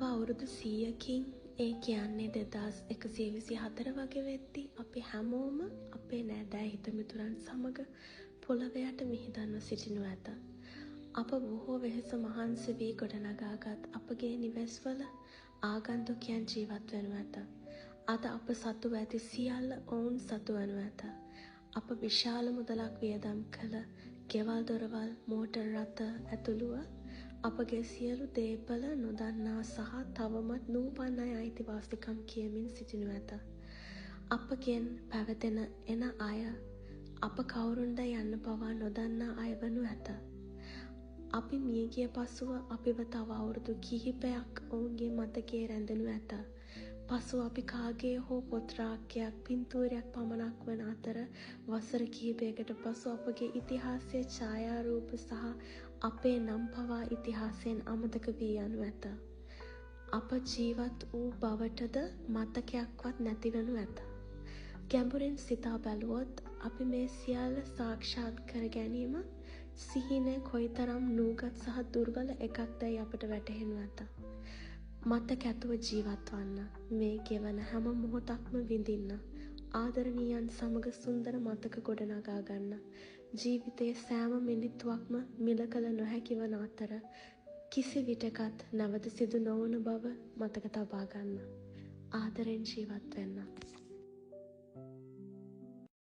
තව අවුරුදු 100කින් ඒ කියන්නේ 2124 වගේ වෙද්දි අපි හැමෝම අපේ නෑදෑ හිතමිතුරන් සමග පොළව යට මිහිදන්ව සිටිනු ඇත. අප බොහෝ වෙහෙස මහන්සි වී ගොඩනගාගත් අපගේ නිවෙස්වල ආගන්තුකයන් ජීවත් වනු ඇත. අද අප සතුව ඇති සියල්ල ඔවුන් සතු වනු ඇත. අප විශාල මුදලක් වියදම් කළ ගෙවල් දොරවල් මෝටර් රථ ඇතුළුව අපගේ සියලු දේපල නොදන්නා සහ තවමත් නූපන් අය අයිතිවාසිකම් කියමින් සිටිනු ඇත. අපගෙන් පැවතෙන එන අය අප කවුරුන්ද යන්න පවා නොදන්නා අය වනු ඇත. අපි මියගිය පසුව අපිව තව අවුරුදු කිහිපයක් ඔවුන්ගේ මතකයේ රැඳෙනු ඇත. පසුව අපි කාගේ හෝ පොත් රාක්කයක් පින්තූරයක් පමණක් වන අතර වසර කිහිපයකට පසු අපගේ ඉතිහාසයේ ඡායාරූප සහ අපේ නම් පවා ඉතිහාසයෙන් අමතක වී යනු ඇත. අප ජීවත් වූ බවටද මතකයක්වත් නැතිවනු ඇත. ගැඹුරින් සිතා බැලුවොත් අපි මේ සියල්ල සාක්ෂාත් කර ගැනීම සිහිනය කොයිතරම් නූගත් සහ දුර්වල එකක්දැයි අපට වැටහෙනු ඇත. මතක ඇතුව ජීවත් වන්න, මේ ගෙවන හැම මොහොතක්ම විඳින්න, ආදරණීයන් සමග සුන්දර මතක ගොඩනගා ගන්න. ජීවිතයේ සෑම මිනිත්තුවක්ම මිල කළ නොහැකි වන අතර කිසි විටකත් නැවත සිදු නොවන බව මතක තබා ගන්න. ආදරෙන් ජීවත් වෙන්න.